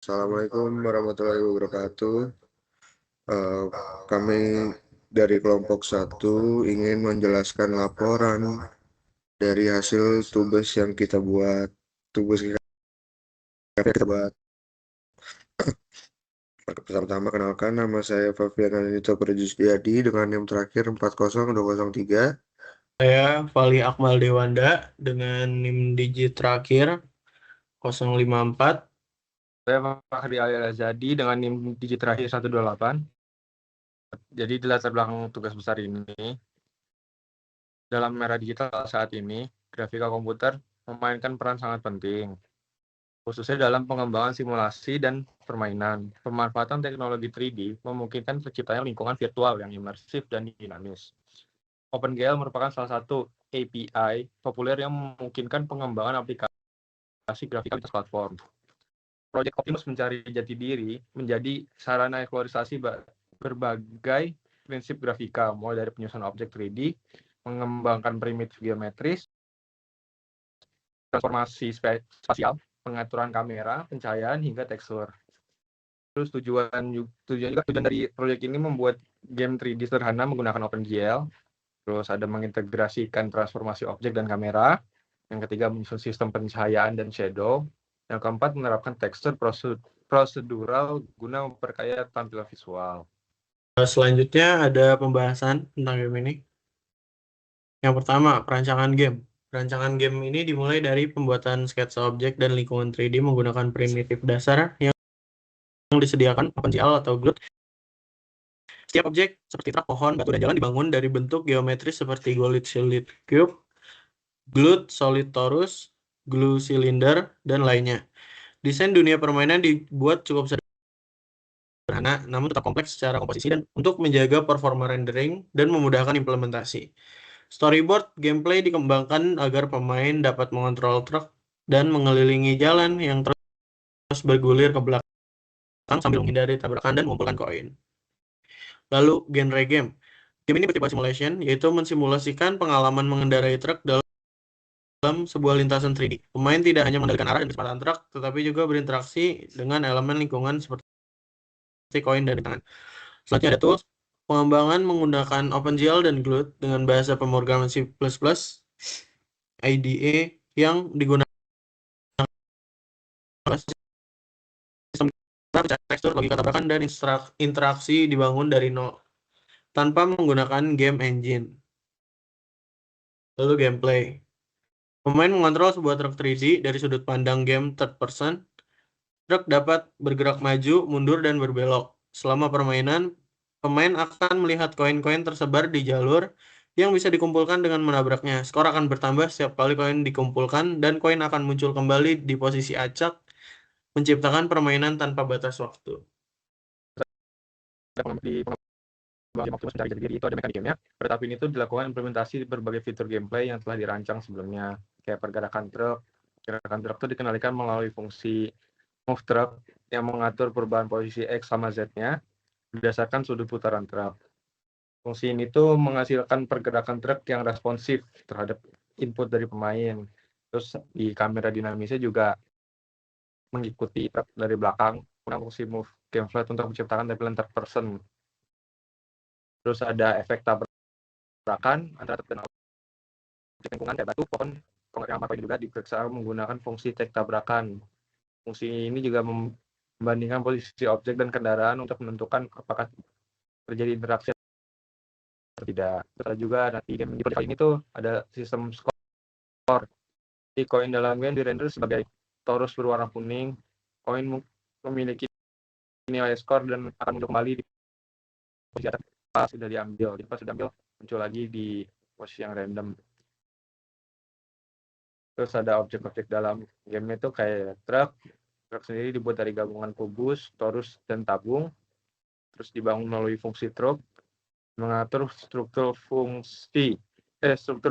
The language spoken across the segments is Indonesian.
Assalamualaikum warahmatullahi wabarakatuh. Eh, Kami dari kelompok 1 ingin menjelaskan laporan dari hasil tugas yang kita buat. Tugas yang kita buat. Pertama-tama kenalkan, nama saya Fabian Anito Perjusdiadi dengan NIM terakhir 40203. Saya Fali Akmal Dewanda dengan NIM digit terakhir 054. Saya Fahri Al-Azadi dengan NIM digit terakhir 128. Jadi di latar belakang tugas besar ini, dalam era digital saat ini, grafika komputer memainkan peran sangat penting, khususnya dalam pengembangan simulasi dan permainan. Pemanfaatan teknologi 3D memungkinkan terciptanya lingkungan virtual yang imersif dan dinamis. OpenGL merupakan salah satu API populer yang memungkinkan pengembangan aplikasi grafika lintas platform. Project Optimus mencari jati diri menjadi sarana eksplorisasi berbagai prinsip grafika, mulai dari penyusunan objek 3D, mengembangkan primitif geometris, transformasi spasial, pengaturan kamera, pencahayaan, hingga tekstur. Terus tujuan dari proyek ini membuat game 3D sederhana menggunakan OpenGL. Terus ada mengintegrasikan transformasi objek dan kamera. Yang ketiga, menyusun sistem pencahayaan dan shadow. Yang keempat, menerapkan tekstur prosedural guna memperkaya tampilan visual. Selanjutnya ada pembahasan tentang game ini. Yang pertama, perancangan game. Perancangan game ini dimulai dari pembuatan sketsa objek dan lingkungan 3D menggunakan primitif dasar yang disediakan OpenGL atau GLUT. Setiap objek seperti truk, pohon, batu, dan jalan dibangun dari bentuk geometris seperti solid cube, glued solid torus, glue cylinder, dan lainnya. Desain dunia permainan dibuat cukup sederhana, namun tetap kompleks secara komposisi dan untuk menjaga performa rendering dan memudahkan implementasi. Storyboard gameplay dikembangkan agar pemain dapat mengontrol truk dan mengelilingi jalan yang terus bergulir ke belakang sambil menghindari tabrakan dan mengumpulkan koin. Lalu, genre game. Game ini bertipe simulation, yaitu mensimulasikan pengalaman mengendarai truk dalam sebuah lintasan 3D. Pemain tidak hanya mengendalikan arah dan kecepatan truk, tetapi juga berinteraksi dengan elemen lingkungan seperti koin dan tangan. Selanjutnya ada tools. Pengembangan menggunakan OpenGL dan GLUT dengan bahasa pemrograman C++, IDE yang digunakan sistem tekstur, logika tabrakan, dan interaksi dibangun dari nol tanpa menggunakan game engine. Lalu gameplay. Pemain mengontrol sebuah truk 3D dari sudut pandang game third person. Truk dapat bergerak maju, mundur, dan berbelok. Selama permainan, pemain akan melihat koin-koin tersebar di jalur yang bisa dikumpulkan dengan menabraknya. Skor akan bertambah setiap kali koin dikumpulkan, dan koin akan muncul kembali di posisi acak, menciptakan permainan tanpa batas waktu. Di Game Optimus mencari jati diri itu ada mekaniknya. Pada tahap ini itu dilakukan implementasi berbagai fitur gameplay yang telah dirancang sebelumnya, kayak pergerakan truk. Gerakan truk itu dikendalikan melalui fungsi move truck yang mengatur perubahan posisi X sama Z-nya berdasarkan sudut putaran truk. Fungsi ini tuh menghasilkan pergerakan truk yang responsif terhadap input dari pemain. Terus di kamera dinamisnya juga mengikuti truk dari belakang menggunakan fungsi move game flat untuk menciptakan tampilan third person. Terus ada efek tabrakan antara truk dan objek lingkungan kayak batu, pohon, yang apa juga diperiksa menggunakan fungsi take tabrakan. Fungsi ini juga membandingkan posisi objek dan kendaraan untuk menentukan apakah terjadi interaksi atau tidak. Terus ada juga nanti game di kali ini tuh ada sistem skor. Di koin dalam game dirender sebagai torus berwarna kuning. Koin memiliki nilai skor dan akan muncul kembali di posisi atas pas sudah diambil. Jadi pas sudah ambil muncul lagi di posisi yang random. Terus ada objek-objek dalam game itu kayak truk. Truk sendiri dibuat dari gabungan kubus, torus, dan tabung. Terus dibangun melalui fungsi truk, mengatur struktur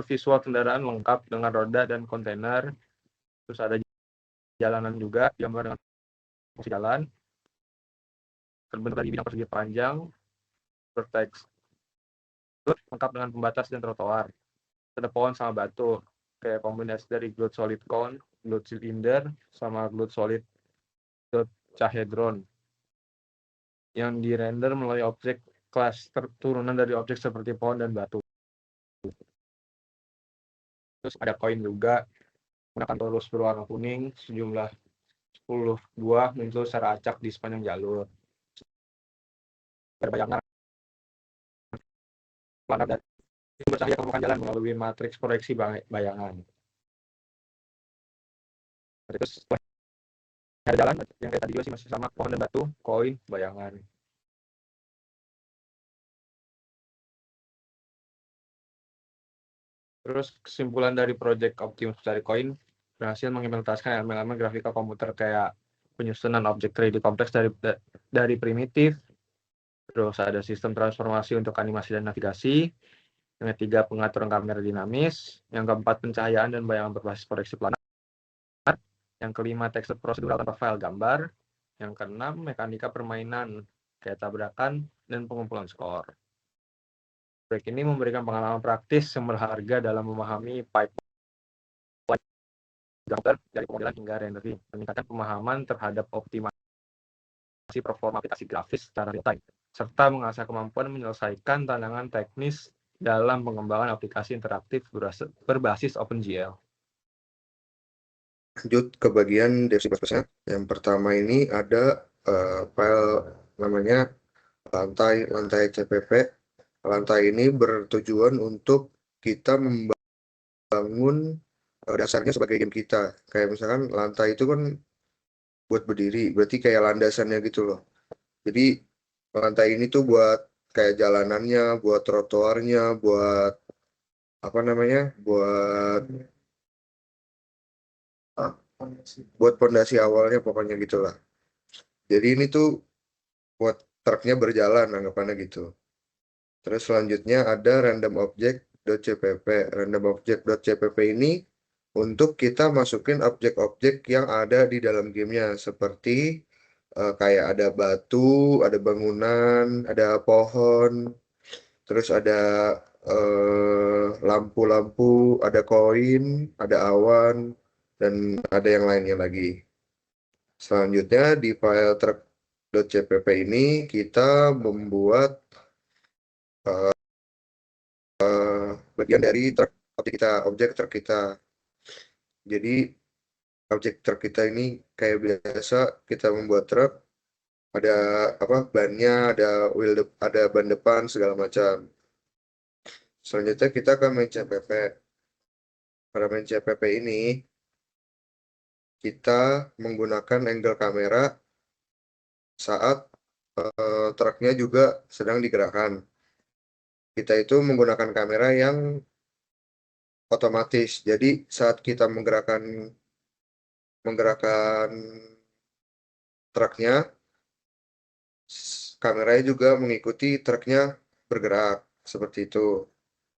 visual kendaraan lengkap dengan roda dan kontainer. Terus ada jalanan juga, gambar dengan fungsi jalan, terbentuk dari bidang persegi panjang, berteks lengkap dengan pembatas dan trotoar. Ada pohon sama batu, kayak kombinasi dari glued solid cone, glued cylinder, sama glued solid cahaya drone yang dirender melalui objek kelas turunan dari objek seperti pohon dan batu. Terus ada koin juga menggunakan torus berwarna kuning sejumlah 10 buah muncul secara acak di sepanjang jalur. Berbayangan planet dan bercahaya ke permukaan jalan melalui matriks proyeksi bayangan. Terus ada jalan yang kayak tadi juga sih masih sama, pohon dan batu, koin, bayangan. Terus kesimpulan dari Project Optimus Mencari Koin berhasil mengimplementasikan elemen-elemen grafika komputer kayak penyusunan objek 3D kompleks dari primitif, terus ada sistem transformasi untuk animasi dan navigasi, yang ketiga pengaturan kamera dinamis, yang keempat pencahayaan dan bayangan berbasis proyeksi planar, yang kelima tekstur prosedural tanpa file gambar, yang keenam mekanika permainan kayak tabrakan dan pengumpulan skor. Proyek ini memberikan pengalaman praktis yang berharga dalam memahami pipeline gambar dari pemodelan hingga rendering, meningkatkan pemahaman terhadap optimasi performa aplikasi grafis secara real time, serta mengasah kemampuan menyelesaikan tantangan teknis dalam pengembangan aplikasi interaktif berbasis OpenGL. Lanjut ke bagian Dev C++-nya. Yang pertama ini ada file namanya lantai CPP. Lantai ini bertujuan untuk kita membangun dasarnya sebagai game kita. Kayak misalkan lantai itu kan buat berdiri, berarti kayak landasannya gitu loh. Jadi lantai ini tuh buat kayak jalanannya, buat trotoarnya, buat apa namanya, buat pondasi awalnya pokoknya gitulah. Jadi ini tuh buat truknya berjalan anggapannya gitu. Terus selanjutnya ada randomObject.cpp. RandomObject.cpp ini untuk kita masukin objek-objek yang ada di dalam gamenya, seperti kayak ada batu, ada bangunan, ada pohon, terus ada lampu-lampu, ada koin, ada awan, dan ada yang lainnya lagi. Selanjutnya di file truck.cpp ini kita membuat bagian dari objek truk kita. Jadi objek truk kita ini kayak biasa kita membuat truk, ada apa bannya, ada ban depan segala macam. Selanjutnya kita akan main CPP. Pada main CPP ini kita menggunakan angle kamera saat truknya juga sedang digerakkan. Kita itu menggunakan kamera yang otomatis. Jadi saat kita menggerakkan truknya, kameranya juga mengikuti truknya bergerak seperti itu.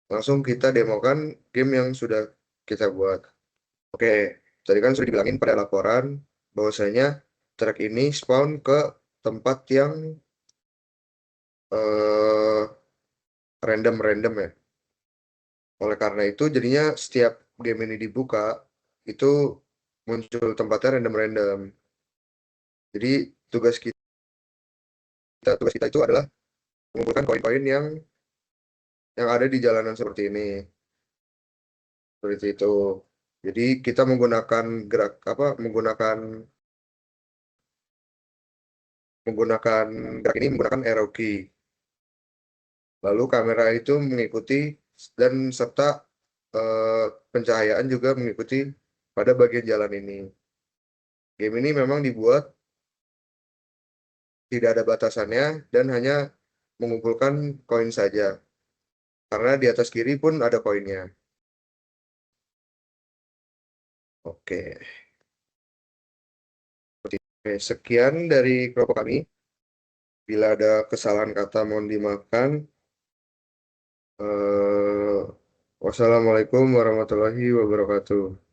Langsung kita demokan game yang sudah kita buat. Oke, tadi kan sudah dibilangin pada laporan bahwasanya truk ini spawn ke tempat yang random ya. Oleh karena itu jadinya setiap game ini dibuka itu muncul tempatnya random. Jadi tugas kita itu adalah mengumpulkan koin-koin yang ada di jalanan seperti ini. Seperti itu. Jadi kita menggunakan gerak ini menggunakan arrow key. Lalu kamera itu mengikuti dan serta pencahayaan juga mengikuti pada bagian jalan ini. Game ini memang dibuat tidak ada batasannya dan hanya mengumpulkan koin saja. Karena di atas kiri pun ada koinnya. Oke. Sekian dari kelompok kami. Bila ada kesalahan kata mohon dimaafkan. Wassalamualaikum warahmatullahi wabarakatuh.